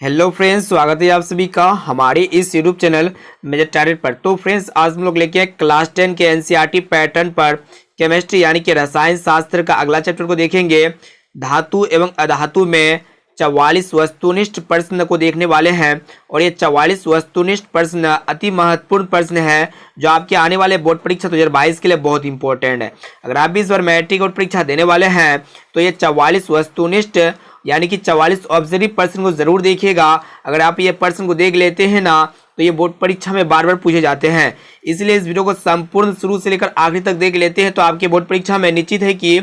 Hello friends, स्वागत है आप सभी का हमारे इस यूट्यूब चैनल मेजर टारगेट पर। तो फ्रेंड्स, आज हम लोग लेके आए क्लास 10 के एनसीईआरटी पैटर्न पर केमिस्ट्री यानी कि रसायन शास्त्र का अगला चैप्टर को देखेंगे। धातु एवं अधातु में 44 वस्तुनिष्ठ प्रश्न को देखने वाले हैं और ये 44 वस्तुनिष्ठ प्रश्न अति महत्वपूर्ण प्रश्न है जो आपके आने वाले बोर्ड परीक्षा 2022 के लिए बहुत इंपॉर्टेंट है। अगर आप भी इस बार मैट्रिक बोर्ड परीक्षा देने वाले हैं तो ये 44 वस्तुनिष्ठ यानी कि 44 ऑब्जर्व प्रश्न को जरूर देखिएगा। अगर आप ये प्रश्न को देख लेते हैं ना तो ये बोर्ड परीक्षा में बार बार पूछे जाते हैं, इसलिए इस वीडियो को संपूर्ण शुरू से लेकर आखिरी तक देख लेते हैं तो आपके बोर्ड परीक्षा में निश्चित है कि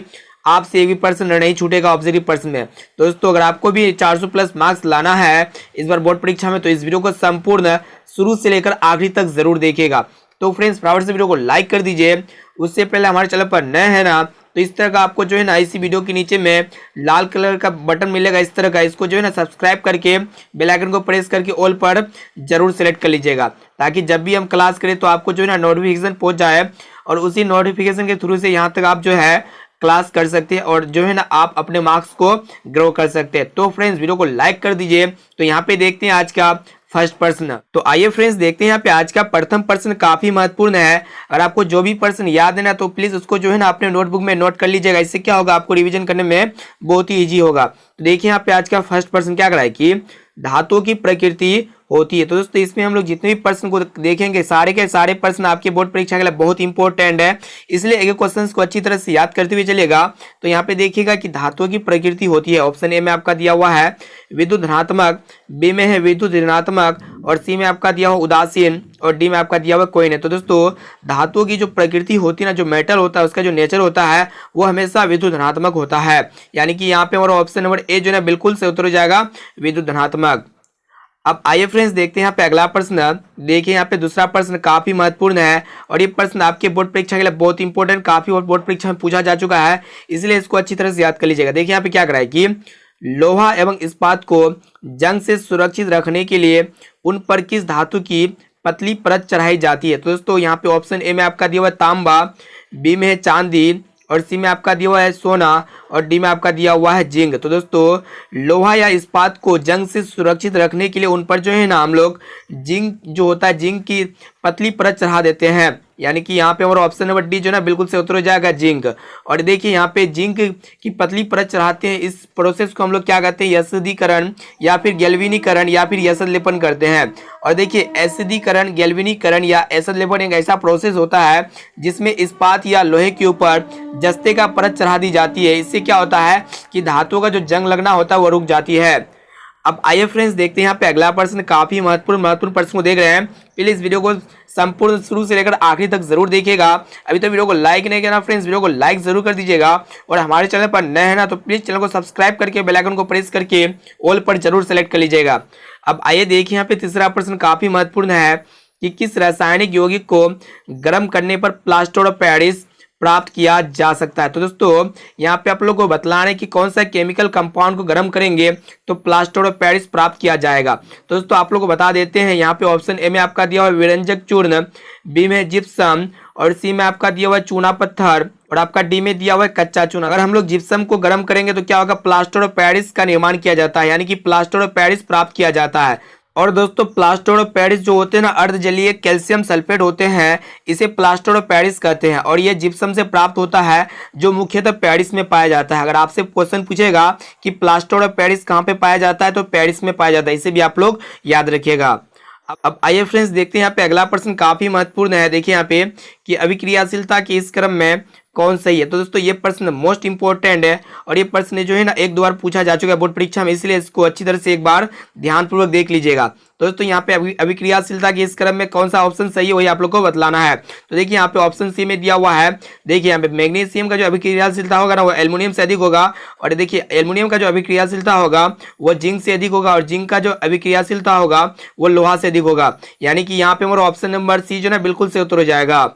आपसे एक भी प्रश्न नहीं छूटेगा ऑब्जर्व प्रश्न में। दोस्तों, अगर आपको भी 400 प्लस मार्क्स लाना है इस बार बोर्ड परीक्षा में तो इस वीडियो को संपूर्ण शुरू से लेकर आखिरी तक जरूर देखिएगा। तो फ्रेंड्स, फटाफट से वीडियो को लाइक कर दीजिए। उससे पहले हमारे चैनल पर नए हैं ना तो इस तरह का आपको जो है ना इसी वीडियो के नीचे में लाल कलर का बटन मिलेगा इस तरह का, इसको जो है ना सब्सक्राइब करके बेल आइकन को प्रेस करके ऑल पर जरूर सेलेक्ट कर लीजिएगा ताकि जब भी हम क्लास करें तो आपको जो है ना नोटिफिकेशन पहुंच जाए और उसी नोटिफिकेशन के थ्रू से यहाँ तक आप जो है क्लास कर सकते हैं और जो है ना आप अपने मार्क्स को ग्रो कर सकते हैं। तो फ्रेंड्स, वीडियो को लाइक कर दीजिए। तो यहाँ पे देखते हैं आज का फर्स्ट प्रश्न। तो आइए फ्रेंड्स देखते हैं यहाँ पे आज का प्रथम प्रश्न काफी महत्वपूर्ण है। अगर आपको जो भी प्रश्न याद है ना तो प्लीज उसको जो है ना अपने नोटबुक में नोट कर लीजिएगा। इससे क्या होगा, आपको रिवीजन करने में बहुत ही इजी होगा। तो देखिए यहाँ पे आज का फर्स्ट प्रश्न क्या कराए कि धातुओं की प्रकृति होती है। तो दोस्तों, इसमें हम लोग जितने भी प्रश्न को देखेंगे सारे के सारे प्रश्न आपके बोर्ड परीक्षा के लिए बहुत इंपॉर्टेंट है, इसलिए एक क्वेश्चन को अच्छी तरह से याद करते हुए चलेगा। तो यहाँ पे देखिएगा कि धातुओं की प्रकृति होती है। ऑप्शन ए में आपका दिया हुआ है विद्युत धनात्मक, बी में है विद्युत ऋणात्मक और सी में आपका दिया हुआ उदासीन और डी में आपका दिया हुआ कोई नहीं। तो दोस्तों, धातुओं की जो प्रकृति होती है ना, जो मेटल होता है उसका जो नेचर होता है वो हमेशा विद्युत धनात्मक होता है, यानी कि यहाँ पे हमारा ऑप्शन नंबर ए जो है बिल्कुल से उत्तर हो जाएगा विद्युत धनात्मक। अब आइए फ्रेंड्स देखते हैं यहाँ पे अगला प्रश्न। देखिए यहाँ पे दूसरा प्रश्न काफी महत्वपूर्ण है और ये प्रश्न आपके बोर्ड परीक्षा के लिए बहुत इंपॉर्टेंट, काफी बोर्ड परीक्षा में पूछा जा चुका है, इसलिए इसको अच्छी तरह से याद कर लीजिएगा। देखिए यहाँ पे क्या कराए कि लोहा एवं इस्पात को जंग से सुरक्षित रखने के लिए उन पर किस धातु की पतली परत चढ़ाई जाती है। तो दोस्तों, यहाँ पे ऑप्शन ए में आपका दिया हुआ है तांबा, बी में है चांदी और सी में आपका दिया हुआ है सोना और डी में आपका दिया हुआ है जिंक। तो दोस्तों, लोहा या इस्पात को जंग से सुरक्षित रखने के लिए उन पर जो है ना हम लोग जिंक जो होता है जिंक की पतली परत चढ़ा देते हैं, यानी कि यहाँ पे हमारा ऑप्शन नंबर डी जो है ना बिल्कुल से उत्तर हो जाएगा जिंक। और देखिए यहाँ पे जिंक की पतली परत चढ़ाते हैं, इस प्रोसेस को हम लोग क्या कहते हैं, एसिडीकरण या फिर गैल्वेनीकरण या फिर एसिड लेपन करते हैं। और देखिए एसिडीकरण, गैल्वेनीकरण या एसिड लेपन एक ऐसा प्रोसेस होता है जिसमें इस्पात या लोहे के ऊपर जस्ते का परत चढ़ा दी जाती है। इससे क्या होता है कि धातुओं का जो जंग लगना होता है वो रुक जाती है। अब आइए फ्रेंड्स देखते हैं यहाँ पे अगला प्रश्न, काफी महत्वपूर्ण प्रश्न को देख रहे हैं। प्लीज वीडियो को संपूर्ण शुरू से लेकर आखिरी तक जरूर देखिएगा। अभी तो वीडियो को लाइक नहीं किया ना फ्रेंड्स, वीडियो को लाइक जरूर कर दीजिएगा और हमारे चैनल पर नए हैं ना तो प्लीज चैनल को सब्सक्राइब करके बेल आइकन को प्रेस करके ऑल पर जरूर सेलेक्ट कर लीजिएगा। अब आइए देखिए यहाँ पे तीसरा प्रश्न काफी महत्वपूर्ण है कि किस रासायनिक यौगिक को गर्म करने पर प्लास्टर ऑफ पेरिस प्राप्त किया जा सकता है। तो दोस्तों, यहाँ पे आप लोग को बतलाना है कि कौन सा केमिकल कंपाउंड को गर्म करेंगे तो प्लास्टर ऑफ पेरिस प्राप्त किया जाएगा। तो दोस्तों, आप लोग को बता देते हैं यहाँ पे ऑप्शन ए में आपका दिया हुआ विरंजक चूर्ण, बी में जिप्सम और सी में आपका दिया हुआ चूना पत्थर और आपका डी में दिया हुआ है कच्चा चूना। अगर हम लोग जिप्सम को गर्म करेंगे तो क्या होगा, प्लास्टर ऑफ पेरिस का निर्माण किया जाता है, यानी कि प्लास्टर ऑफ पेरिस प्राप्त किया जाता है। और दोस्तों, प्लास्टर ऑफ पेरिस जो होते हैं ना अर्धजलीय कैल्शियम सल्फेट होते हैं, इसे प्लास्टर ऑफ पेरिस कहते हैं और ये जिप्सम से प्राप्त होता है जो मुख्यतः पेरिस में पाया जाता है। अगर आपसे क्वेश्चन पूछेगा कि प्लास्टर ऑफ पेरिस कहाँ पे पाया जाता है तो पेरिस में पाया जाता है, इसे भी आप लोग याद रखिएगा। अब आइए फ्रेंड्स देखते हैं यहाँ पे अगला प्रश्न काफी महत्वपूर्ण है। देखिए यहाँ पे कि अभिक्रियाशीलता के इस क्रम में कौन सही है। तो दोस्तों, ये प्रश्न मोस्ट इंपॉर्टेंट है और ये प्रश्न जो है ना एक दो बार पूछा जा चुका है बोर्ड परीक्षा में, इसलिए इसको अच्छी तरह से एक बार ध्यानपूर्वक देख लीजिएगा। तो दोस्तों, यहाँ पे अभिक्रियाशीलता के इस क्रम में कौन सा ऑप्शन सही है वही आप लोग को बतलाना है। तो देखिए यहाँ पे ऑप्शन सी में दिया हुआ है, देखिए यहाँ पे मैग्नीशियम का जो अभिक्रियाशीलता होगा ना वो एल्युमिनियम से अधिक होगा और देखिए एल्युमिनियम का जो अभिक्रियाशीलता होगा वो जिंक से अधिक होगा और जिंक का जो अभिक्रियाशीलता होगा वो लोहा से अधिक होगा, यानी कि यहाँ पे हमारा ऑप्शन नंबर सी जो है बिल्कुल से उत्तर हो जाएगा।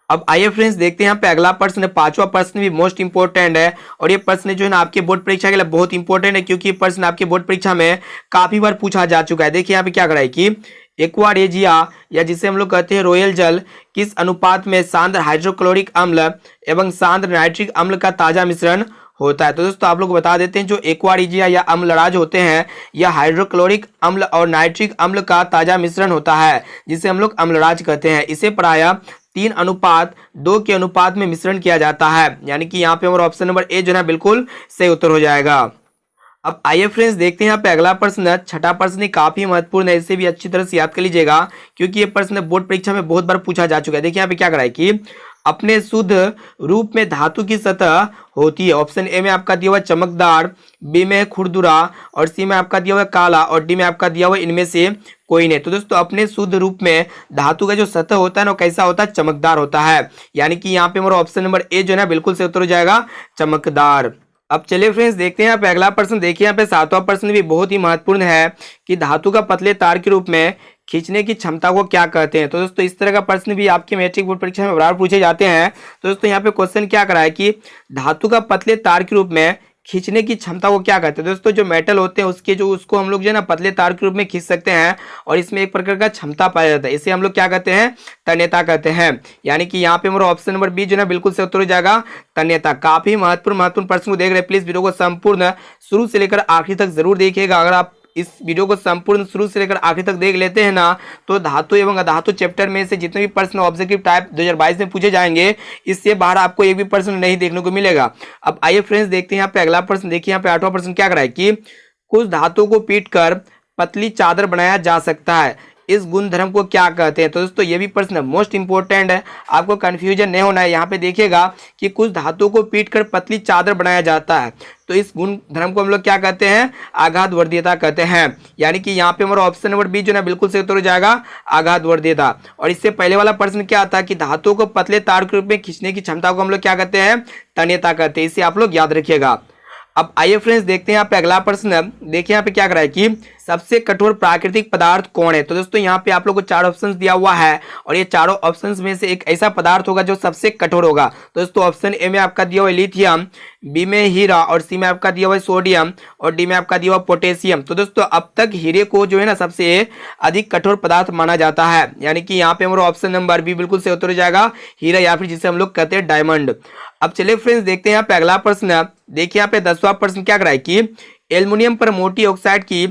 अब आइए फ्रेंड्स देखते हैं यहाँ पे अगला प्रश्न, पांचवा प्रश्न भी मोस्ट इंपॉर्टेंट है और ये प्रश्न जो है ना आपके बोर्ड परीक्षा के लिए बहुत इंपॉर्टेंट है क्योंकि ये प्रश्न आपके बोर्ड परीक्षा में काफी बार पूछा जा चुका है। देखिए यहाँ पे क्या कराए कि एक्वा रेजिया या जिसे हम लोग कहते हैं रॉयल जल किस अनुपात में सांद्र हाइड्रोक्लोरिक अम्ल एवं सांद्र नाइट्रिक अम्ल का ताजा मिश्रण होता है। तो दोस्तों आप लोग को बता देते हैं जो एक्वारिजिया या अम्लराज होते हैं यह हाइड्रोक्लोरिक अम्ल और नाइट्रिक अम्ल का ताजा मिश्रण होता है जिसे हम लोग अम्लराज कहते हैं। इसे प्रायः 3:2 के अनुपात में मिश्रण किया जाता है, यानी कि यहाँ पे हमारा ऑप्शन नंबर ए जो है बिल्कुल सही उत्तर हो जाएगा। अब आइए फ्रेंड्स देखते हैं यहाँ पे अगला प्रश्न, छठा प्रश्न काफी महत्वपूर्ण है, इसे भी अच्छी तरह से याद कर लीजिएगा क्योंकि ये प्रश्न बोर्ड परीक्षा में बहुत बार पूछा जा चुका है। देखिए यहाँ पे क्या करा है कि अपने शुद्ध रूप में धातु की सतह होती है। ऑप्शन ए में आपका दिया हुआ चमकदार, बी में खुरदुरा और सी में आपका दिया हुआ काला और डी में आपका दिया हुआ इनमें से कोई नहीं। तो दोस्तों अपने शुद्ध रूप में धातु का जो सतह होता है ना कैसा होता है, चमकदार होता है, यानी कि यहाँ पे हमारा ऑप्शन नंबर ए जो है बिल्कुल से उत्तर हो जाएगा चमकदार। अब चलिए फ्रेंड्स देखते हैं यहाँ पे अगला प्रश्न। देखिए यहाँ पे सातवां प्रश्न भी बहुत ही महत्वपूर्ण है कि धातु का पतले तार के रूप में खींचने की क्षमता को क्या कहते हैं। तो दोस्तों इस तरह का प्रश्न भी आपके मैट्रिक बोर्ड परीक्षा में बार पूछे जाते हैं। तो दोस्तों यहाँ पे क्वेश्चन क्या करा है कि धातु का पतले तार के रूप में खींचने की क्षमता को क्या कहते हैं। दोस्तों जो मेटल होते हैं उसके जो उसको हम लोग जो है ना पतले तार के रूप में खींच सकते हैं और इसमें एक प्रकार का क्षमता पाया जाता है, इसे हम लोग क्या कहते हैं, तन्यता कहते हैं। यानी कि यहाँ पे हमारा ऑप्शन नंबर बी जो है बिल्कुल से उत्तर हो जाएगा तन्यता। काफी महत्वपूर्ण प्रश्न को देख रहे हैं, प्लीज वीडियो को संपूर्ण शुरू से लेकर आखिरी तक जरूर देखिएगा। अगर आप इस वीडियो को संपूर्ण शुरू से लेकर आखिरी तक देख लेते हैं ना तो धातु एवं अधातु चैप्टर में से जितने भी प्रश्न ऑब्जेक्टिव टाइप 2022 में पूछे जाएंगे इससे बाहर आपको एक भी प्रश्न नहीं देखने को मिलेगा। अब आइए फ्रेंड्स देखते हैं यहाँ पे अगला प्रश्न। देखिए यहाँ पे आठवां प्रश्न क्या कराए कि कुछ धातुओं को पीट कर पतली चादर बनाया जा सकता है, इस गुण धर्म को क्या कहते हैं। तो दोस्तों ये भी प्रश्न मोस्ट इंपोर्टेंट है, आपको कंफ्यूजन नहीं होना है। यहाँ पे देखिएगा कि कुछ धातुओं को पीट कर पतली चादर बनाया जाता है, तो इस गुण धर्म को हम लोग क्या कहते हैं, आघात वर्धीयता कहते हैं। यानी कि यहाँ पे हमारा ऑप्शन नंबर बी जो है बिल्कुल सही उत्तर हो जाएगा आघात वर्धीयता। और इससे पहले वाला प्रश्न क्या था कि धातुओं को पतले तार के रूप में खींचने की क्षमता को हम लोग क्या कहते हैं, तन्यता कहते हैं, इसे आप लोग याद रखिएगा। अब आइए फ्रेंड्स देखते हैं यहाँ पे अगला प्रश्न। देखिए यहाँ पे क्या करा है कि सबसे कठोर प्राकृतिक पदार्थ कौन है। तो दोस्तों यहाँ पे आप लोगों को 4 ऑप्शंस दिया हुआ है और ये चारों ऑप्शंस में से एक ऐसा पदार्थ होगा जो सबसे कठोर होगा। तो दोस्तों ऑप्शन ए में आपका दिया हुआ लिथियम, बी में हीरा और सी में आपका दिया हुआ सोडियम और डी में आपका दिया हुआ पोटेशियम। तो दोस्तों अब तक हीरे को जो है ना सबसे अधिक कठोर पदार्थ माना जाता है, यानी कि यहाँ पे हमारा ऑप्शन नंबर बी बिल्कुल से उत्तर हो जाएगा हीरा, या फिर जिसे हम लोग कहते हैं डायमंड। अब चलिए फ्रेंड्स देखते हैं यहाँ पे अगला प्रश्न। देखिए यहाँ पे 10वां प्रश्न क्या कराए कि एल्युमिनियम पर मोटी ऑक्साइड की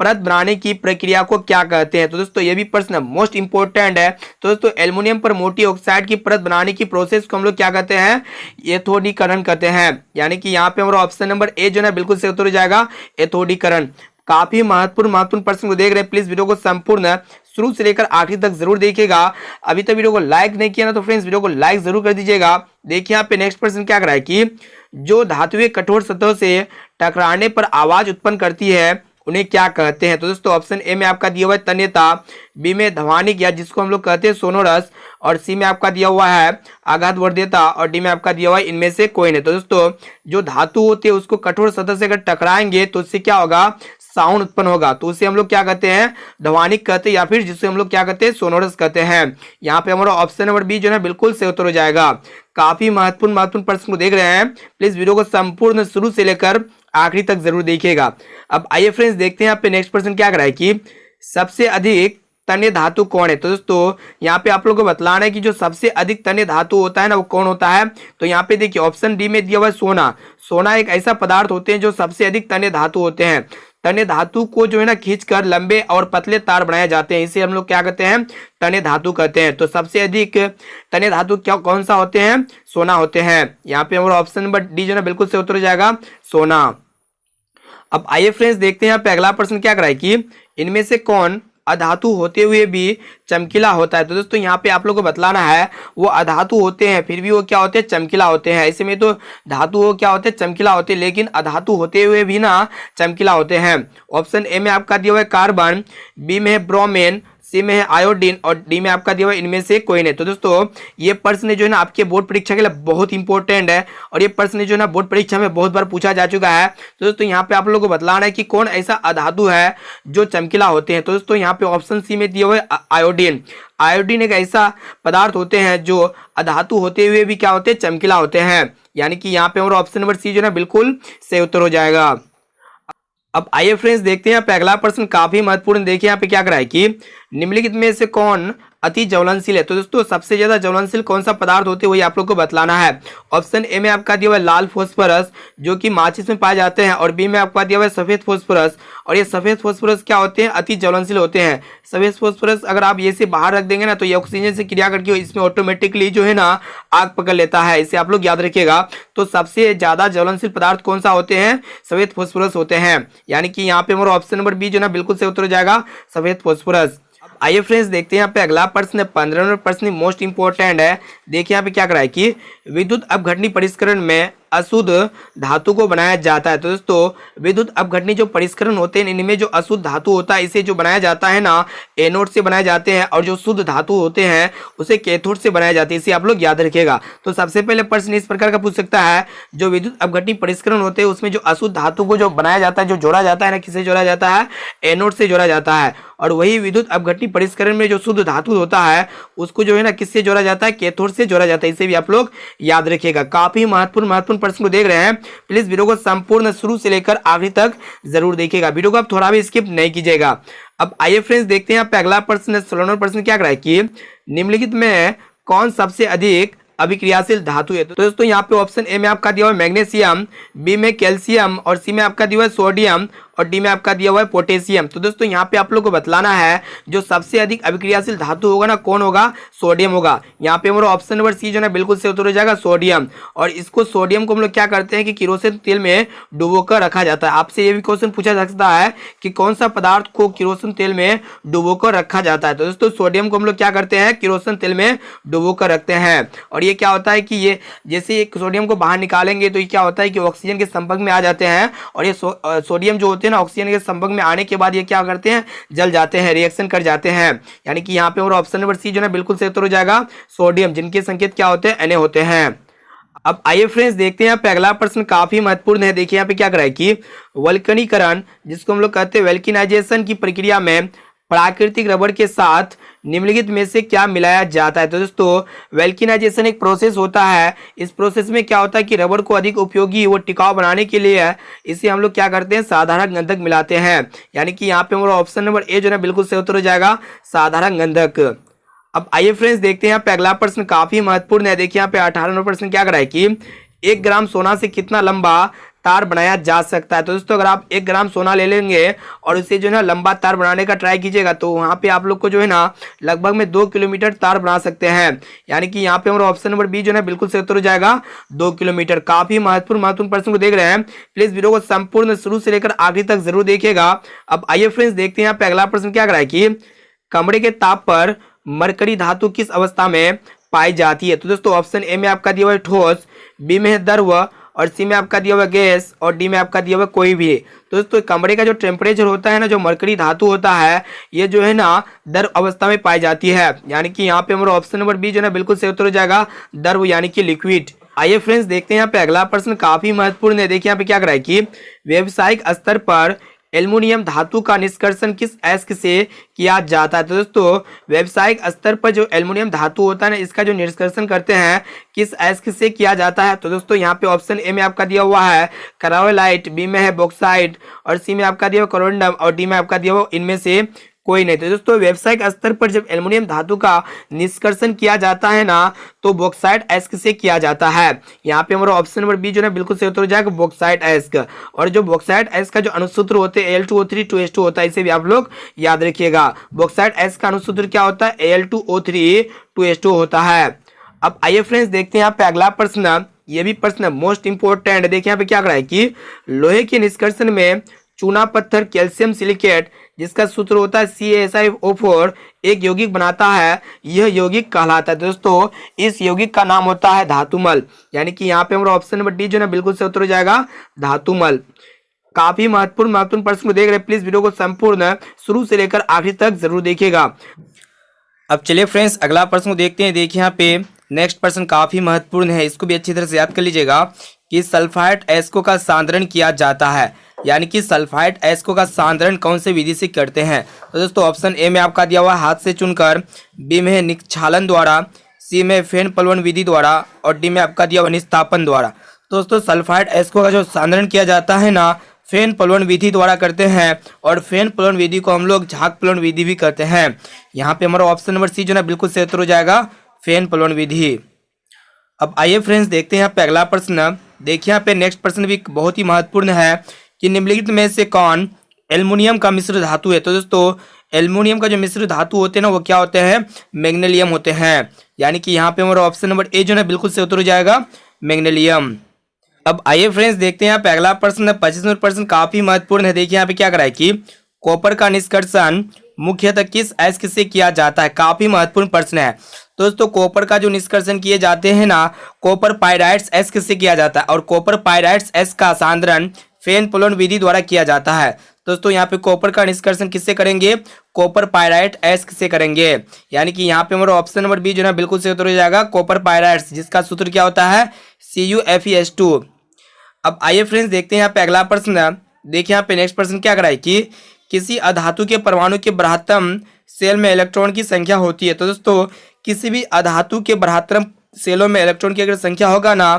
परत बनाने की प्रक्रिया को क्या कहते हैं। तो दोस्तों ये भी प्रश्न मोस्ट इंपोर्टेंट है। तो दोस्तों एल्युमिनियम पर मोटी ऑक्साइड की परत बनाने की प्रोसेस को हम लोग क्या कहते हैं, एथोडीकरण कहते हैं। यानी कि यहाँ पे हमारा ऑप्शन नंबर ए जो है बिल्कुल से उत्तर हो जाएगा एथोडीकरण। काफी महत्वपूर्ण प्रश्न को देख रहे हैं, प्लीज वीडियो को संपूर्ण शुरू से लेकर आखिरी तक जरूर देखिएगा। अभी तक वीडियो को लाइक नहीं किया ना तो फ्रेंड्स वीडियो को लाइक जरूर कर दीजिएगा। देखिए यहाँ पे नेक्स्ट प्रश्न क्या कराए कि जो धातुएं कठोर सतह से टकराने पर आवाज उत्पन्न करती है उन्हें क्या कहते हैं। तो दोस्तों ऑप्शन ए में आपका दिया हुआ है तन्यता, बी में ध्वनिक या जिसको हम लोग कहते हैं सोनोरस और सी में आपका दिया हुआ है आघात वर्धीयता और डी में आपका दिया हुआ है इनमें से कोई नहीं। तो दोस्तों जो धातु होते हैं उसको कठोर सतह से अगर टकराएंगे तो उससे क्या होगा, साउंड उत्पन्न होगा, तो उसे हम लोग क्या कहते हैं, ध्वनिक कहते हैं, या फिर जिसे हम लोग क्या कहते हैं, सोनोरस कहते हैं। यहाँ पे हमारा ऑप्शन नंबर बी जो है बिल्कुल सही उत्तर हो जाएगा। काफी महत्वपूर्ण प्रश्न को देख रहे हैं, प्लीज वीडियो को संपूर्ण शुरू से लेकर आखिरी तक जरूर देखिएगा। अब आइए फ्रेंड्स देखते हैं यहाँ पे नेक्स्ट प्रश्न क्या कराए कि सबसे अधिक तन्य धातु कौन है। तो दोस्तों यहाँ पे आप लोगों को बतलाना है कि जो सबसे अधिक तन्य धातु होता है ना वो कौन होता है। तो यहाँ पे देखिए ऑप्शन डी में दिया हुआ है सोना। सोना एक ऐसा पदार्थ होते हैं जो सबसे अधिक तन्य धातु होते हैं। तन्य धातु को जो है ना खींचकर लंबे और पतले तार बनाए जाते हैं, इसे हम लोग क्या कहते हैं, तन्य धातु कहते हैं। तो सबसे अधिक तन्य धातु क्या कौन सा होते हैं, सोना होते हैं। यहाँ पे हमारा ऑप्शन नंबर डी जो है बिल्कुल से उत्तर हो जाएगा सोना। अब आइए फ्रेंड्स देखते हैं यहाँ पे अगला प्रश्न क्या कराए कि इनमें से कौन अधातु होते हुए भी चमकीला होता है। तो दोस्तों यहाँ पे आप लोगों को बतलाना है वो अधातु होते हैं फिर भी वो क्या होते हैं, चमकीला होते हैं। ऐसे में तो धातु वो क्या होते हैं, चमकीला होते हैं, लेकिन अधातु होते हुए भी ना चमकीला होते हैं। ऑप्शन ए में आपका दिया हुआ है कार्बन, बी में है ब्रोमीन, सी में है आयोडीन और डी में आपका दिया हुआ इनमें से कोई नहीं। तो दोस्तों ये प्रश्न जो है ना आपके बोर्ड परीक्षा के लिए बहुत इंपॉर्टेंट है और ये प्रश्न जो है ना बोर्ड परीक्षा में बहुत बार पूछा जा चुका है। तो दोस्तों यहाँ पे आप लोगों को बतलाना है कि कौन ऐसा अधातु है जो चमकीला होते हैं। तो दोस्तों यहाँ पे ऑप्शन सी में दिया हुआ है आयोडीन। आयोडीन एक ऐसा पदार्थ होते हैं जो अधातु होते हुए भी क्या होते हैं, चमकीला होते हैं। यानी कि यहाँ पे हमारा ऑप्शन नंबर सी जो है बिल्कुल सही उत्तर हो जाएगा। अब आइए फ्रेंड्स देखते हैं यहाँ पे अगला प्रश्न काफी महत्वपूर्ण। देखिए यहाँ पे क्या कराए कि निम्नलिखित में से कौन अति ज्वलनशील है। तो दोस्तों सबसे ज्यादा ज्वलनशील कौन सा पदार्थ होते हैं वही आप लोग को बतलाना है। ऑप्शन ए में आपका दिया हुआ है लाल फास्फोरस जो कि माचिस में पाए जाते हैं, और बी में आपका दिया हुआ है सफेद फास्फोरस, और ये सफेद फास्फोरस क्या होते हैं, अति ज्वलनशील होते हैं। सफेद फास्फोरस अगर आप ये से बाहर रख देंगे ना तो ये ऑक्सीजन से क्रिया करके इसमें ऑटोमेटिकली जो है ना आग पकड़ लेता है, इसे आप लोग याद रखिएगा। तो सबसे ज्यादा ज्वलनशील पदार्थ कौन सा होते हैं, सफेद फास्फोरस होते हैं, यानी कि यहाँ पे हमारा ऑप्शन नंबर बी जो ना बिल्कुल से उत्तर हो जाएगा सफेद फास्फोरस। आइए फ्रेंड्स देखते हैं यहाँ पे अगला प्रश्न है 15 नंबर प्रश्न मोस्ट इंपॉर्टेंट है। देखिए यहाँ पे क्या करा है कि विद्युत अपघटनी परिष्करण में अशुद्ध धातु को बनाया जाता है। तो दोस्तों विद्युत अपघटनी जो परिष्करण होते हैं इनमें जो अशुद्ध धातु होता है इसे जो बनाया जाता है ना एनोड से बनाए जाते हैं, और जो शुद्ध धातु होते हैं उसे कैथोड से बनाया जाते हैं, इसे आप लोग याद रखिएगा। तो सबसे पहले प्रश्न इस प्रकार का पूछ सकता है, जो विद्युत अपघटनी परिष्करण होते हैं उसमें जो अशुद्ध धातु को जो बनाया जाता है, जो जोड़ा जाता है ना, किससे जोड़ा जाता है, एनोड से जोड़ा जाता है, और वही विद्युत अपघटनी परिष्करण में जो शुद्ध धातु होता है उसको जो है ना किससे जोड़ा जाता है, कैथोड से जोड़ा जाता है, इसे भी आप लोग याद रखिएगा। काफी महत्वपूर्ण प्रश्न को देख रहे हैं, प्लीज वीडियो को संपूर्ण शुरू से लेकर आखिरी तक जरूर देखिएगा, वीडियो को आप थोड़ा भी स्किप नहीं कीजिएगा। अब आइए फ्रेंड्स देखते हैं यहाँ पे अगला प्रश्न 16 नंबर प्रश्न क्या करा है कि निम्नलिखित में कौन सबसे अधिक अभिक्रियाशील धातु है। तो दोस्तों यहाँ पे ऑप्शन ए में आपका दिया हुआ है मैग्नीशियम, बी में कैल्शियम, और सी में आपका दिया हुआ है सोडियम, और डी में आपका दिया हुआ है पोटेशियम। तो दोस्तों यहाँ पे आप लोग को बतलाना है जो सबसे अधिक अभिक्रियाशील धातु होगा ना कौन होगा, सोडियम होगा। यहाँ पे हमारा ऑप्शन नंबर सी जो है बिल्कुल से उत्तर हो जाएगा सोडियम। और इसको सोडियम को हम लोग क्या करते हैं कि किरोसिन तेल में डुबोकर रखा जाता है। आपसे ये भी क्वेश्चन पूछा जा सकता है कि कौन सा पदार्थ को किरोसिन तेल में डुबोकर रखा जाता है। तो दोस्तों सोडियम को हम लोग क्या करते हैं, किरोसिन तेल में डुबोकर रखते हैं। और ये क्या होता है कि ये जैसे सोडियम को बाहर निकालेंगे तो ये क्या होता है कि ऑक्सीजन के संपर्क में आ जाते हैं, और ये सोडियम जो होते हैं ना ऑक्सीजन के संपर्क में आने के बाद ये क्या करते हैं, जल जाते हैं, रिएक्शन कर जाते हैं। यानी कि यहाँ पे और ऑप्शन नंबर सी जो है बिल्कुल सही उत्तर हो जाएगा सोडियम, जिनके संकेत क्या होते हैं, Na होते हैं। अब आइए फ्रेंड्स देखते हैं यहाँ पे अगला प्रश्न काफी महत्वपूर्ण है। देखिए यहाँ पे क्या करा है कि वल्कनीकरण जिसको हम लोग कहते हैं वेल्किनाइजेशन की प्रक्रिया में प्राकृतिक रबड़ के साथ निम्नलिखित में से क्या मिलाया जाता है। तो दोस्तों वेल्किनाइजेशन एक प्रोसेस होता है, इस प्रोसेस में क्या होता है कि रबड़ को अधिक उपयोगी व टिकाऊ बनाने के लिए इसे हम लोग क्या करते हैं, साधारण गंधक मिलाते हैं। यानी कि यहाँ पे हमारा ऑप्शन नंबर ए जो है बिल्कुल सही उत्तर हो जाएगा साधारण गंधक। अब आइए फ्रेंड्स देखते हैं यहाँ पे अगला प्रश्न काफी महत्वपूर्ण है। देखिए यहाँ पे 18 नंबर प्रश्न क्या करा है कि 1 ग्राम सोना से कितना लंबा तार बनाया जा सकता है। तो दोस्तों अगर आप 1 ग्राम सोना ले लेंगे और उसे जो है ना लंबा तार बनाने का ट्राई कीजिएगा तो वहाँ पे आप लोग को जो है ना लगभग में 2 किलोमीटर तार बना सकते हैं। यानी कि यहाँ पे हमारा ऑप्शन नंबर बी जो है बिल्कुल सही उत्तर हो जाएगा 2 किलोमीटर। काफी महत्वपूर्ण प्रश्न को देख रहे हैं, प्लीज वीडियो को संपूर्ण शुरू से लेकर आखिरी तक जरूर देखिएगा। अब आइए फ्रेंड्स देखते हैं यहाँ पे अगला प्रश्न क्या करा है कि कमरे के ताप पर मरकरी धातु किस अवस्था में पाई जाती है। तो दोस्तों ऑप्शन ए में आपका दिया हुआ है ठोस, बी में है द्रव, और सी में आपका दिया हुआ गैस, और डी में आपका दिया हुआ कोई भी। तो दोस्तों कमरे का जो टेम्परेचर होता है ना, जो मरकरी धातु होता है ये जो है ना द्रव अवस्था में पाई जाती है। यानी कि यहाँ पे हमारा ऑप्शन नंबर बी जो है बिल्कुल सही उत्तर हो जाएगा द्रव यानी कि लिक्विड। आइए फ्रेंड्स देखते हैं यहाँ पे अगला प्रश्न काफी महत्वपूर्ण है। देखिए यहाँ पे क्या करा है कि व्यावसायिक स्तर पर एल्युमिनियम धातु का निष्कर्षण किस अयस्क से किया जाता है। तो दोस्तों व्यावसायिक स्तर पर जो एल्युमिनियम धातु होता है ना इसका जो निष्कर्षण करते हैं किस अयस्क से किया जाता है। तो दोस्तों यहाँ पे ऑप्शन ए में आपका दिया हुआ है कराओलाइट, बी में है बॉक्साइट, और सी में आपका दिया हुआ कोरोंडम, और डी में आपका दिया हुआ इनमें से कोई नहीं। तो दोस्तों व्यावसायिक स्तर पर जब एल्युमिनियम धातु का निष्कर्षण किया जाता है ना तो बॉक्साइट अयस्क से किया जाता है। यहाँ पे हमारा ऑप्शन नंबर बी जो है बिल्कुल सही उत्तर हो जाएगा बॉक्साइट अयस्क। और जो बॉक्साइट अयस्क का जो अनुसूत्र होते हैं Al2O3 2H2 होता है, इसे भी आप लोग याद रखिएगा। बॉक्साइट अयस्क का अनुसूत्र क्या होता है, Al2O3 2H2 होता है। अब आइए फ्रेंड्स देखते हैं यहाँ पे अगला प्रश्न, ये भी प्रश्न मोस्ट इंपोर्टेंट है। देखिए यहाँ पे क्या करा है कि लोहे के निष्कर्षण में चूना पत्थर कैल्शियम सिलिकेट जिसका सूत्र होता है CaSiO4 एक यौगिक बनाता है, यह यौगिक कहलाता है। दोस्तों इस यौगिक का नाम होता है धातुमल। यानी कि यहाँ पे हमारा ऑप्शन नंबर डी जो है बिल्कुल से उत्तर हो जाएगा धातुमल। काफी महत्वपूर्ण प्रश्न को देख रहे हैं, प्लीज वीडियो को संपूर्ण शुरू से लेकर आखिरी तक जरूर देखिएगा। अब चलिए फ्रेंड्स अगला प्रश्न को देखते हैं। देखिए यहाँ पे नेक्स्ट प्रश्न काफी महत्वपूर्ण है, इसको भी अच्छी तरह से याद कर लीजिएगा कि सल्फाइड अयस्कों का सांद्रण किया जाता है। यानी कि सल्फाइड अयस्कों का सांद्रण कौन से विधि से करते हैं। तो दोस्तों ऑप्शन ए में आपका दिया हुआ हाथ से चुनकर, बी में है निक्षालन द्वारा, सी में फेन प्लवन विधि द्वारा, और डी में आपका दिया हुआ निस्तापन द्वारा। दोस्तों सल्फाइड अयस्कों का जो सांद्रण किया जाता है ना फेन प्लवन विधि द्वारा करते हैं और फेन प्लवन विधि को हम लोग झाग प्लवन विधि भी करते हैं। यहाँ पे हमारा ऑप्शन नंबर सी जो है बिल्कुल सही उत्तर हो जाएगा, फेन प्लवन विधि। अब आइए फ्रेंड्स देखते हैं यहाँ पे अगला प्रश्न। देखिए यहाँ पे नेक्स्ट प्रश्न भी बहुत ही महत्वपूर्ण है कि निम्नलिखित में से कौन एल्युमिनियम का मिश्र धातु है। तो दोस्तों एल्युमिनियम का जो मिश्र धातु होते हैं ना वो क्या होते हैं, मैग्नीशियम होते हैं। यानी कि यहाँ पे हमारा ऑप्शन नंबर ए जो है बिल्कुल सही उत्तर हो जाएगा, मैग्नीशियम। अब आइए फ्रेंड्स देखते हैं यहाँ पे अगला प्रश्न। 25 नंबर प्रश्न काफी महत्वपूर्ण है। देखिए यहाँ पे क्या करा है कि कॉपर का निष्कर्षण मुख्यतः किस अयस्क से किया जाता है। काफी महत्वपूर्ण प्रश्न है दोस्तों। कॉपर का जो निष्कर्षण किए जाते हैं ना, कॉपर पायराइट्स अयस्क से किया जाता है और कॉपर पायराइट्स अयस्क का सांद्रण फेन प्लवन विधि द्वारा किया जाता है। दोस्तों यहाँ पे कॉपर का निष्कर्षण किससे करेंगे, कॉपर पायराइट अयस्क से करेंगे। यानी कि यहाँ पे हमारा ऑप्शन नंबर बी जो है बिल्कुल सही उत्तर हो जाएगा, कॉपर पायराइट्स, जिसका सूत्र क्या होता है, CuFeS2। अब आइए फ्रेंड्स देखते हैं यहाँ पे अगला प्रश्न। देखिए यहाँ पे नेक्स्ट प्रश्न क्या कराए कि किसी अधातु के परमाणु के बृहत्तम सेल में इलेक्ट्रॉन की संख्या होती है। तो दोस्तों किसी भी अधातु के बृहत्तम सेलों में इलेक्ट्रॉन की अगर संख्या होगा ना,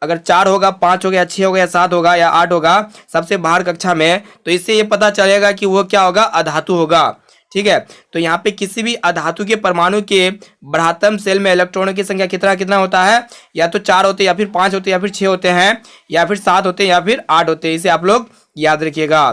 अगर 4 होगा, 5 हो गया, 6 हो गया, 7 होगा या 8 होगा सबसे बाहर कक्षा में, तो इससे ये पता चलेगा कि वो क्या होगा, अधातु होगा। ठीक है, तो यहाँ पे किसी भी अधातु के परमाणु के बृहत्तम सेल में इलेक्ट्रॉनों की संख्या कितना कितना होता है, या तो 4 होते हैं या फिर 5 होते हैं या फिर 6 होते हैं या फिर 7 होते हैं या फिर 8 होते हैं। इसे आप लोग याद रखिएगा।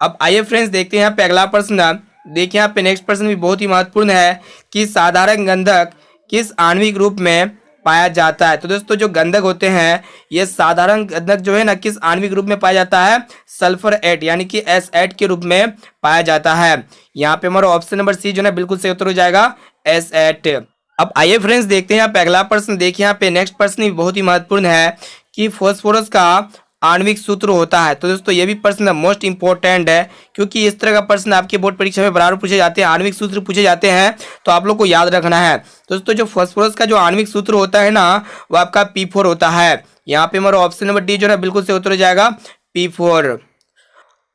अब आइए फ्रेंड्स देखते हैं यहाँ पे अगला प्रश्न। देखिए यहाँ पे नेक्स्ट प्रश्न भी बहुत ही महत्वपूर्ण है कि साधारण गंधक किस आणविक रूप में पाया जाता है। तो दोस्तों जो गंधक होते हैं ये साधारण गंधक जो है ना किस आणविक रूप में पाया जाता है, सल्फर 8 यानी कि S8 के रूप में पाया जाता है। यहाँ पे हमारा ऑप्शन नंबर सी जो है बिल्कुल सही उत्तर हो जाएगा, S8। अब आइए फ्रेंड्स देखते हैं यहाँ पे अगला प्रश्न। देखिए यहाँ पे नेक्स्ट प्रश्न भी बहुत ही महत्वपूर्ण है कि फास्फोरस का आणविक सूत्र होता है। तो दोस्तों ये भी प्रश्न मोस्ट इंपॉर्टेंट है, क्योंकि इस तरह का प्रश्न आपके बोर्ड परीक्षा में बराबर पूछे जाते हैं, आणविक सूत्र पूछे जाते हैं, तो आप लोग को याद रखना है। दोस्तों जो फास्फोरस का जो आणविक सूत्र होता है ना वो आपका P4 होता है। यहाँ पे हमारा ऑप्शन नंबर डी जो है बिल्कुल से उत्तर हो जाएगा, P4।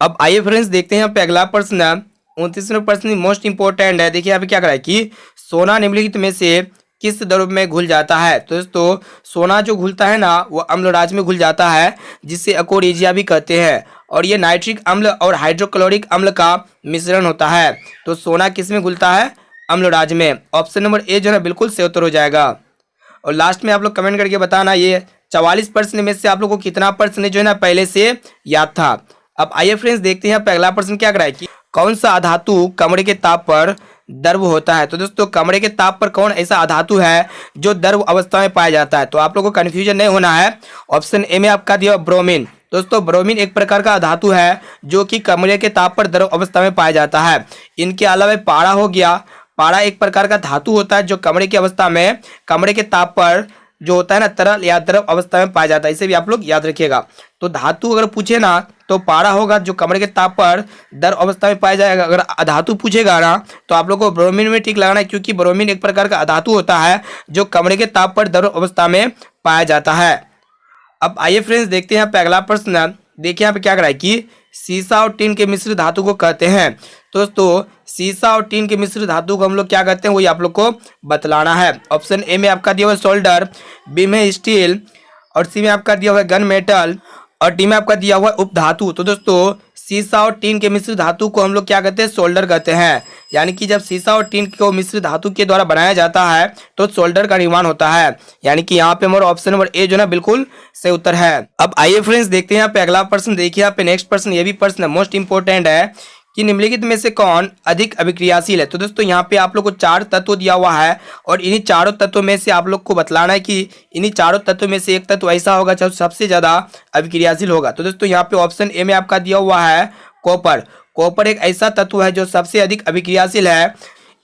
अब आइए फ्रेंड्स देखते हैं यहाँ पे अगला प्रश्न। 29वां प्रश्न मोस्ट इंपॉर्टेंट है। देखिए यहाँ पे क्या करा है कि सोना निम्नलिखित में से किस द्रव में घुल जाता है। तो दोस्तों सोना जो घुलता है ना वो अम्लराज में घुल जाता है, जिसे अकोरेजिया भी कहते हैं, और ये नाइट्रिक अम्ल और हाइड्रोक्लोरिक अम्ल का मिश्रण होता है। तो सोना किस में घुलता है, अम्लराज में। ऑप्शन नंबर ए जो है बिल्कुल सही उत्तर हो जाएगा। और लास्ट में आप लोग कमेंट करके बताना ये 44 प्रश्न में से आप लोग को कितना प्रश्न जो है ना पहले से याद था। अब आइए फ्रेंड्स देखते हैं पहला प्रश्न क्या कराए कि कौन सा अधातु कमरे के ताप पर द्रव होता है। तो दोस्तों कमरे के ताप पर कौन ऐसा अधातु है जो द्रव अवस्था में पाया जाता है। तो आप लोगों को कंफ्यूजन नहीं होना है। ऑप्शन ए में आपका दिया ब्रोमीन। दोस्तों ब्रोमीन एक प्रकार का अधातु है जो कि कमरे के ताप पर द्रव अवस्था में पाया जाता है। इनके अलावा पारा हो गया। पारा एक प्रकार का धातु होता है जो कमरे की अवस्था में, कमरे के ताप पर जो होता है ना तरल या द्रव अवस्था में पाया जाता है। इसे भी आप लोग याद रखिएगा। तो धातु अगर पूछे ना तो पारा होगा जो कमरे के ताप पर द्रव अवस्था में पाया जाएगा। अगर अधातु पूछेगा ना तो आप लोग को ब्रोमीन में ठीक लगाना है, क्योंकि ब्रोमीन एक प्रकार का अधातु होता है जो कमरे के ताप पर द्रव अवस्था में पाया जाता है। अब आइए फ्रेंड्स देखते हैं यहाँ पे अगला प्रश्न। देखिए यहाँ पे क्या करा है कि सीसा और टीन के मिश्र धातु को कहते हैं। दोस्तों सीसा और टीन के मिश्र धातु को हम लोग क्या कहते हैं वही आप लोग को बतलाना है। ऑप्शन ए में आपका दिया हुआ सोल्डर, बी में स्टील, और सी में आपका दिया हुआ गन मेटल, और डी में आपका दिया हुआ उपधातु। तो दोस्तों सीसा और टीन के मिश्र धातु को हम लोग क्या कहते हैं, सोल्डर कहते हैं। यानी कि जब सीसा और टीन को मिश्र धातु के द्वारा बनाया जाता है तो सोल्डर का निर्माण होता है। यानी कि यहाँ पे हमारा ऑप्शन नंबर ए जो है बिल्कुल सही उत्तर है। अब आइए फ्रेंड्स देखते हैं यहाँ पे अगला प्रश्न। देखिए यहाँ पे नेक्स्ट प्रश्न, ये भी प्रश्न मोस्ट इंपॉर्टेंट है कि निम्नलिखित में से कौन अधिक अभिक्रियाशील है। तो दोस्तों यहाँ पे आप लोग को 4 तत्व दिया हुआ है और इन्हीं चारों तत्वों में से आप लोग को बतलाना है कि इन्हीं चारों तत्वों में से एक तत्व ऐसा होगा जो सबसे ज्यादा अभिक्रियाशील होगा। तो दोस्तों यहाँ पे ऑप्शन ए में आपका दिया हुआ है कॉपर। कॉपर एक ऐसा तत्व है जो सबसे अधिक अभिक्रियाशील है।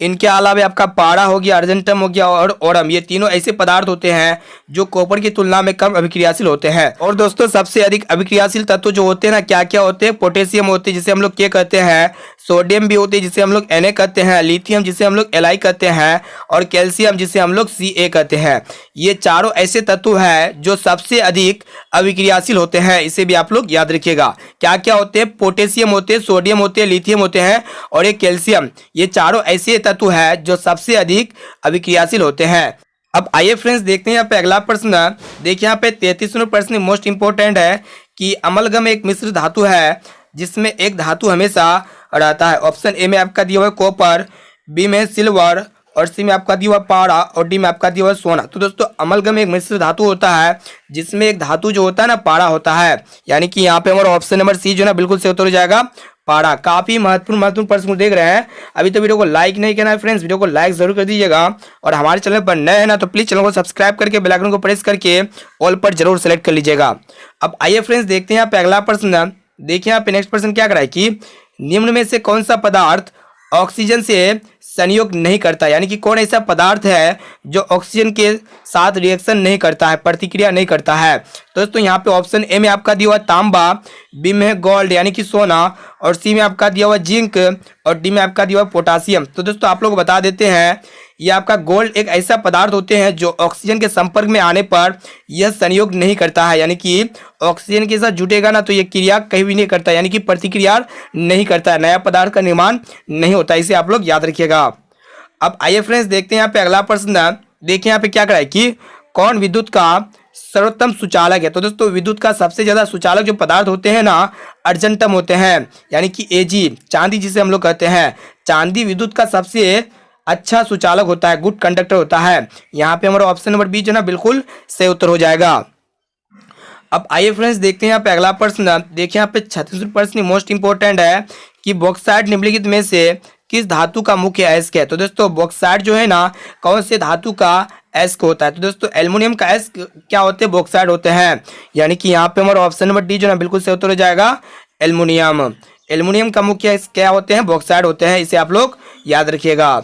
इनके अलावा आपका पारा हो गया, अर्जेंटम हो गया और ओरम, ये तीनों ऐसे पदार्थ होते हैं जो कॉपर की तुलना में कम अभिक्रियाशील होते हैं। और दोस्तों सबसे अधिक अभिक्रियाशील तत्व जो होते हैं ना क्या क्या होते हैं, पोटेशियम होते हैं जिसे हम लोग के कहते हैं, सोडियम भी होते हैं जिसे हम लोग Na कहते हैं, लिथियम जिसे हम लोग Li कहते हैं, और कैल्शियम जिसे हम लोग Ca कहते हैं। ये चारों ऐसे तत्व हैं जो सबसे अधिक अभिक्रियाशील होते हैं। इसे भी आप लोग याद रखिएगा। क्या क्या होते हैं, पोटेशियम होते हैं, सोडियम होते हैं, लिथियम होते हैं और एक कैल्शियम। ये चारों ऐसे तत्व है जो सबसे अधिक अभिक्रियाशील होते हैं। अब आइए फ्रेंड्स देखते हैं यहाँ पे अगला प्रश्न। देखिए यहाँ पे 33वां प्रश्न मोस्ट इंपोर्टेंट है कि अमलगम एक मिश्र धातु है जिसमें एक धातु हमेशा रहता है। ऑप्शन ए में आपका दिया हुआ है कॉपर, बी में सिल्वर, और सी में आपका दिया हुआ पारा, और डी में आपका दिया हुआ सोना। तो दोस्तों अमलगम एक मिश्र धातु होता है जिसमें एक धातु जो होता है ना पारा होता है, यानी कि यहाँ पे हमारा ऑप्शन नंबर सी जो है ना बिल्कुल सही उत्तर हो जाएगा पारा। काफी महत्वपूर्ण प्रश्न देख रहे हैं। अभी तो वीडियो को लाइक नहीं करना है फ्रेंड्स, वीडियो को लाइक जरूर कर दीजिएगा, और हमारे चैनल पर नए हैं ना तो प्लीज चैनल को सब्सक्राइब करके बेल आइकन को प्रेस करके ऑल पर जरूर सेलेक्ट कर लीजिएगा। अब आइए फ्रेंड्स देखते हैं यहाँ पे अगला प्रश्न। देखिए यहाँ पे नेक्स्ट प्रश्न क्या कराए कि निम्न में से कौन सा पदार्थ ऑक्सीजन से संयोग नहीं करता, यानी कि कौन ऐसा पदार्थ है जो ऑक्सीजन के साथ रिएक्शन नहीं करता है, प्रतिक्रिया नहीं करता है। तो दोस्तों यहाँ पे ऑप्शन ए में आपका दिया हुआ तांबा, बी में है गोल्ड यानी कि सोना, और सी में आपका दिया हुआ जिंक, और डी में आपका दिया हुआ पोटासियम। तो दोस्तों आप लोग बता देते हैं ये आपका गोल्ड एक ऐसा पदार्थ होते हैं जो ऑक्सीजन के संपर्क में आने पर यह संयोग नहीं करता है, यानी कि ऑक्सीजन के साथ जुटेगा ना तो ये क्रिया कहीं भी नहीं करता, यानी कि प्रतिक्रिया नहीं करता है, नया पदार्थ का निर्माण नहीं होता। इसे आप लोग याद रखिएगा। अब आइए फ्रेंड्स देखते हैं यहाँ पे अगला प्रश्न। देखिए यहाँ पे क्या कराए कि कौन विद्युत का सर्वोत्तम सुचालक है। तो दोस्तों विद्युत का सबसे ज्यादा सुचालक जो पदार्थ होते हैं ना अर्जेंटम होते हैं, यानी कि एजी, चांदी जिसे हम लोग कहते हैं। चांदी विद्युत का सबसे अच्छा सुचालक होता है, गुड कंडक्टर होता है। यहाँ पे हमारा ऑप्शन नंबर बी जो ना बिल्कुल सही उत्तर हो जाएगा। अब आइए फ्रेंड्स देखते हैं यहाँ पे अगला प्रश्न। देखिए यहाँ पे 36वां प्रश्न मोस्ट इंपोर्टेंट है कि बॉक्साइट निम्नलिखित में से किस धातु का मुख्य अयस्क है। तो दोस्तों बॉक्साइट जो है ना कौन से धातु का अयस्क होता है। तो दोस्तों एल्युमिनियम का अयस्क क्या होते हैं, बॉक्साइट होते हैं, यानी कि यहाँ पे हमारा ऑप्शन नंबर डी जो ना बिल्कुल सही उत्तर हो जाएगा एल्युमिनियम। एल्युमिनियम का मुख्य अयस्क क्या होते हैं, बॉक्साइट होते हैं, इसे आप लोग याद रखिएगा।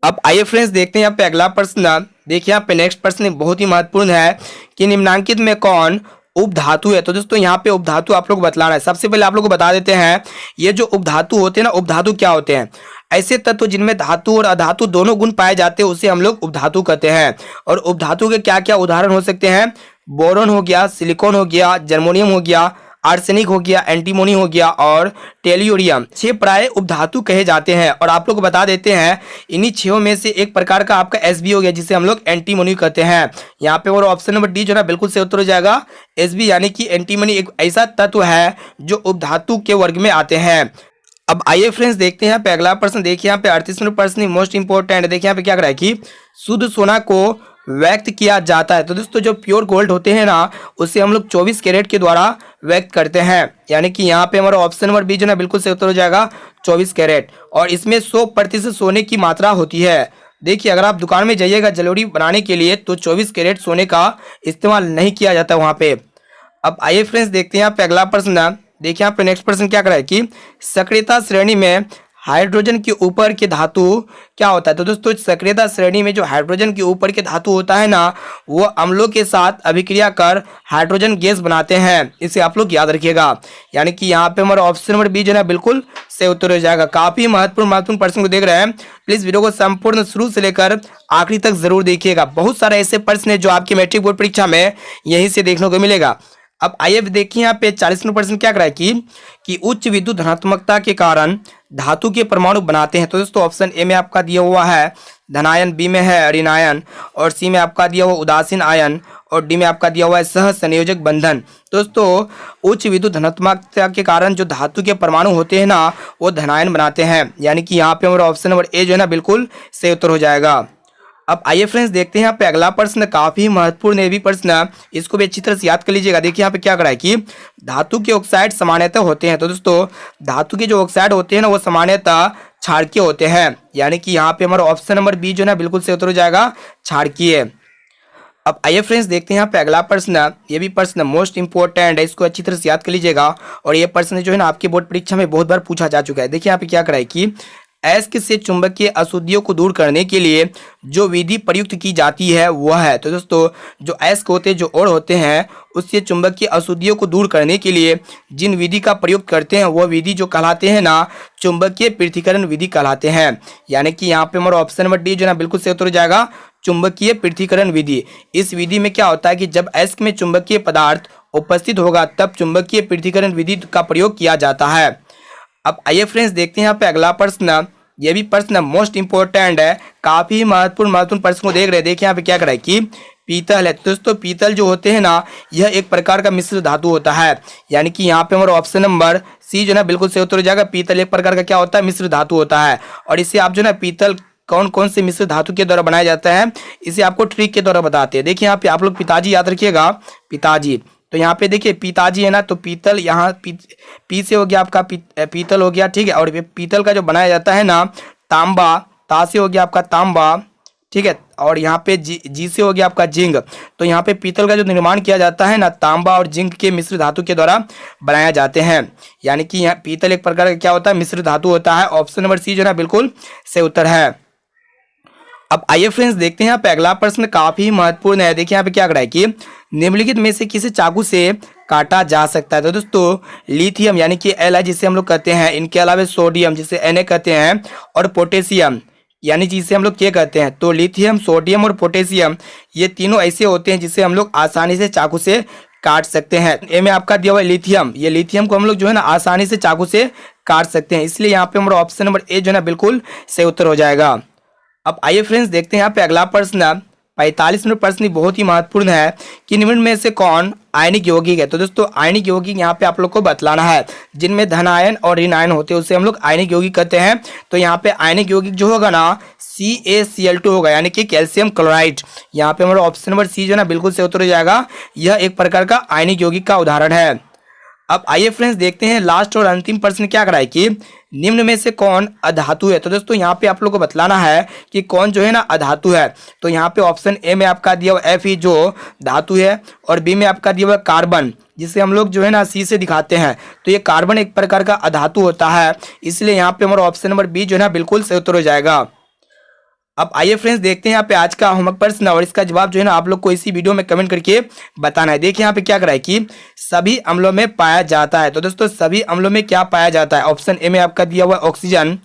अब आइए फ्रेंड्स देखते हैं यहाँ पे अगला प्रश्न। देखिए यहाँ पे नेक्स्ट प्रश्न बहुत ही महत्वपूर्ण है कि निम्नलिखित में कौन उपधातु है। तो दोस्तों यहाँ पे उपधातु आप लोग बतलाना है। सबसे पहले आप लोग को बता देते हैं ये जो उपधातु होते हैं ना, उपधातु क्या होते हैं, ऐसे तत्व जिनमें धातु और अधातु दोनों गुण पाए जाते हैं उसे हम लोग उपधातु कहते हैं। और उपधातु के क्या क्या उदाहरण हो सकते हैं, बोरोन हो गया, सिलिकॉन हो गया, जर्मोनियम हो गया, आर्सेनिक हो गया, एंटीमोनी हो गया, और टेल्यूरियम। 6 प्राय उपधातु कहे जाते हैं। और आप लोग बता देते हैं इन्हीं 6 में से एक प्रकार का आपका एसबी हो गया जिसे हम लोग एंटीमोनी कहते हैं। यहाँ पे और ऑप्शन नंबर डी जो ना बिल्कुल सही उत्तर हो जाएगा एसबी, यानी कि एंटीमोनी एक ऐसा तत्व है जो उपधातु के वर्ग में आते हैं। अब आइए फ्रेंड्स देखते हैं यहाँ पे अगला प्रश्न। देखिए यहाँ पे 38वां प्रश्न मोस्ट इंपोर्टेंट है। देखिए यहाँ पे क्या करा है कि शुद्ध सोना को व्यक्त किया जाता है। तो दोस्तों जो प्योर गोल्ड होते हैं ना उसे हम लोग 24 कैरेट के द्वारा व्यक्त करते हैं, यानी कि यहाँ पे हमारा ऑप्शन नंबर बी जो ना बिल्कुल सही उत्तर हो जाएगा 24 कैरेट। और इसमें 100% सोने की मात्रा होती है। देखिए अगर आप दुकान में जाइएगा ज्वेलरी बनाने के लिए तो 24 कैरेट सोने का इस्तेमाल नहीं किया जाता वहाँ पे। अब आइए फ्रेंड्स देखते हैं यहाँ पे अगला प्रश्न। देखिए यहाँ पे नेक्स्ट प्रश्न क्या करा है कि सक्रियता श्रेणी में हाइड्रोजन के ऊपर के धातु क्या होता है। तो दोस्तों सक्रियता श्रेणी में जो हाइड्रोजन के ऊपर के धातु होता है ना वो अम्लों के साथ अभिक्रिया कर हाइड्रोजन गैस बनाते हैं, इसे आप लोग याद रखिएगा। यानी कि यहाँ पे हमारा ऑप्शन नंबर बी जो है बिल्कुल सही उत्तर हो जाएगा। काफी महत्वपूर्ण प्रश्न को देख रहे हैं, प्लीज वीडियो को संपूर्ण शुरू से लेकर आखिरी तक जरूर देखिएगा। बहुत सारे ऐसे प्रश्न है जो आपके मैट्रिक बोर्ड परीक्षा में यहीं से देखने को मिलेगा। अब आइए देखिए यहाँ पे 40वां प्रश्न क्या कराए कि उच्च विद्युत धनात्मकता के कारण धातु के परमाणु बनाते हैं। तो दोस्तों ऑप्शन ए में आपका दिया हुआ है धनायन, बी में है ऋणायन, और सी में आपका दिया हुआ उदासीन आयन, और डी में आपका दिया हुआ है सह संयोजक बंधन। दोस्तों उच्च विद्युत धनात्मकता के कारण जो धातु के परमाणु होते हैं ना वो धनायन बनाते हैं, यानी कि यहाँ पे हमारा ऑप्शन नंबर ए जो है ना बिल्कुल सही उत्तर हो जाएगा। अब आइए फ्रेंड्स देखते हैं यहाँ पे अगला प्रश्न, काफी महत्वपूर्ण है भी प्रश्न, इसको भी अच्छी तरह से याद कर लीजिएगा। देखिए यहाँ पे क्या करा है कि धातु के ऑक्साइड सामान्यतः होते हैं। तो दोस्तों धातु के जो ऑक्साइड होते हैं ना वो सामान्यतः क्षारकीय होते हैं, यानी कि यहाँ पे हमारा ऑप्शन नंबर बी जो है ना बिल्कुल सही उत्तर हो जाएगा क्षारकीय। अब आइए फ्रेंड्स देखते हैं यहाँ पे अगला प्रश्न। ये भी प्रश्न मोस्ट इंपोर्टेंट है, इसको अच्छी तरह से याद कर लीजिएगा। और ये प्रश्न जो है ना आपकी बोर्ड परीक्षा में बहुत बार पूछा जा चुका है। देखिए यहाँ पे क्या करा है कि अयस्क से चुंबकीय अशुद्धियों को दूर करने के लिए जो विधि प्रयुक्त की जाती है वह है। तो दोस्तों जो अयस्क होते हैं जो और होते हैं उससे चुंबकीय अशुद्धियों को दूर करने के लिए जिन विधि का प्रयोग करते हैं वह विधि जो कहलाते हैं ना चुंबकीय पृथक्करण विधि कहलाते हैं, यानी कि यहाँ पे हमारा ऑप्शन नंबर डी जो है ना बिल्कुल सही उत्तर हो जाएगा चुंबकीय पृथक्करण विधि। इस विधि में क्या होता है कि जब अयस्क में चुंबकीय पदार्थ उपस्थित होगा तब चुंबकीय पृथक्करण विधि का प्रयोग किया जाता है। अब आइए फ्रेंड्स देखते हैं यहाँ पे अगला प्रश्न। ये भी प्रश्न मोस्ट इंपोर्टेंट है, काफी महत्वपूर्ण प्रश्न को देख रहे हैं। देखिए यहाँ पे क्या करा है कि पीतल है। तो दोस्तों पीतल जो होते हैं ना, यह एक प्रकार का मिश्र धातु होता है। यानी कि यहाँ पे हमारा ऑप्शन नंबर सी जो है ना बिल्कुल सही उत्तर हो जाएगा। पीतल एक प्रकार का क्या होता है, मिश्र धातु होता है। और इसे आप जो है ना पीतल कौन कौन से मिश्र धातु के द्वारा बनाया जाता है, इसे आपको ट्रिक के द्वारा बताते हैं। देखिए यहाँ पे आप लोग पिताजी याद रखिएगा, पिताजी। तो यहाँ पे देखिए पिताजी है ना, तो पीतल यहाँ पी से हो गया आपका पीतल हो गया, ठीक है। और पीतल का जो बनाया जाता है ना तांबा, ता से हो गया आपका तांबा, ठीक है। और यहाँ पे जी से हो गया आपका जिंक। तो यहाँ पे पीतल का जो निर्माण किया जाता है ना तांबा और जिंक के मिश्र धातु के द्वारा बनाया जाते हैं। यानी कि यहाँ पीतल एक प्रकार का क्या होता है, मिश्र धातु होता है। ऑप्शन नंबर सी जो है ना बिल्कुल सही उत्तर है। अब आइए फ्रेंड्स देखते हैं यहाँ पे अगला प्रश्न काफी महत्वपूर्ण है। देखिए यहाँ पे क्या करा है कि निम्नलिखित में से किसे चाकू से काटा जा सकता है। तो दोस्तों लिथियम यानी कि Li जिसे हम लोग कहते हैं, इनके अलावा सोडियम जिसे Na कहते हैं, और पोटेशियम यानी जिसे हम लोग क्या कहते हैं। तो लिथियम, सोडियम और पोटेशियम ये तीनों ऐसे होते हैं जिसे हम लोग आसानी से चाकू से काट सकते हैं। ए में आपका दिया हुआ लिथियम, ये लिथियम को हम लोग जो है ना आसानी से चाकू से काट सकते हैं। इसलिए यहाँ पे हमारा ऑप्शन नंबर ए जो है ना बिल्कुल सही उत्तर हो जाएगा। अब आइए फ्रेंड्स देखते हैं यहाँ पे अगला प्रश्न 45 नंबर प्रश्न बहुत ही महत्वपूर्ण है कि निम्न में से कौन आयनिक यौगिक है। तो दोस्तों आयनिक यौगिक यहाँ पे आप लोग को बतलाना है, जिनमें धन आयन और ऋण आयन होते हैं उसे हम लोग आयनिक यौगिक कहते हैं। तो यहाँ पे आयनिक यौगिक जो होगा ना CaCl2 होगा, यानी कि कैल्शियम क्लोराइड। यहाँ पे हमारा ऑप्शन नंबर सी जो है ना बिल्कुल सही उत्तर हो जाएगा। यह एक प्रकार का आयनिक यौगिक का उदाहरण है। अब आइए फ्रेंड्स देखते हैं लास्ट और अंतिम प्रश्न क्या कराए कि निम्न में से कौन अधातु है। तो दोस्तों यहाँ पे आप लोग को बतलाना है कि कौन जो है ना अधातु है। तो यहाँ पे ऑप्शन ए में आपका दिया हुआ Fe जो धातु है, और बी में आपका दिया हुआ कार्बन जिसे हम लोग जो है ना सी से दिखाते हैं। तो ये कार्बन एक प्रकार का अधातु होता है। इसलिए यहाँ पे हमारा ऑप्शन नंबर बी जो है ना बिल्कुल सही उत्तर हो जाएगा। अब आइए फ्रेंड्स देखते हैं यहाँ पे आज का होमवर्क प्रश्न, और इसका जवाब जो है ना आप लोग को इसी वीडियो में कमेंट करके बताना है। देखिए यहाँ पे क्या करा है कि सभी अम्लों में पाया जाता है। तो दोस्तों सभी अम्लों में क्या पाया जाता है। ऑप्शन ए में आपका दिया हुआ ऑक्सीजन,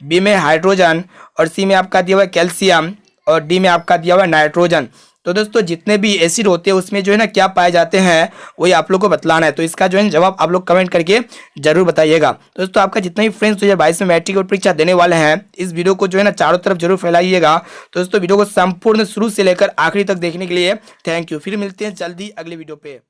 बी में हाइड्रोजन, और सी में आपका दिया हुआ कैल्शियम, और डी में आपका दिया हुआ नाइट्रोजन। तो दोस्तों जितने भी एसिड होते हैं उसमें जो है ना क्या पाए जाते हैं वही आप लोग को बतलाना है। तो इसका जो है जवाब आप लोग कमेंट करके जरूर बताइएगा। दोस्तों आपका जितने भी फ्रेंड्स 2022 में मैट्रिक और परीक्षा देने वाले हैं, इस वीडियो को जो है ना चारों तरफ जरूर फैलाइएगा। तो दोस्तों वीडियो को संपूर्ण शुरू से लेकर आखिरी तक देखने के लिए थैंक यू। फिर मिलते हैं जल्दी अगले वीडियो पे।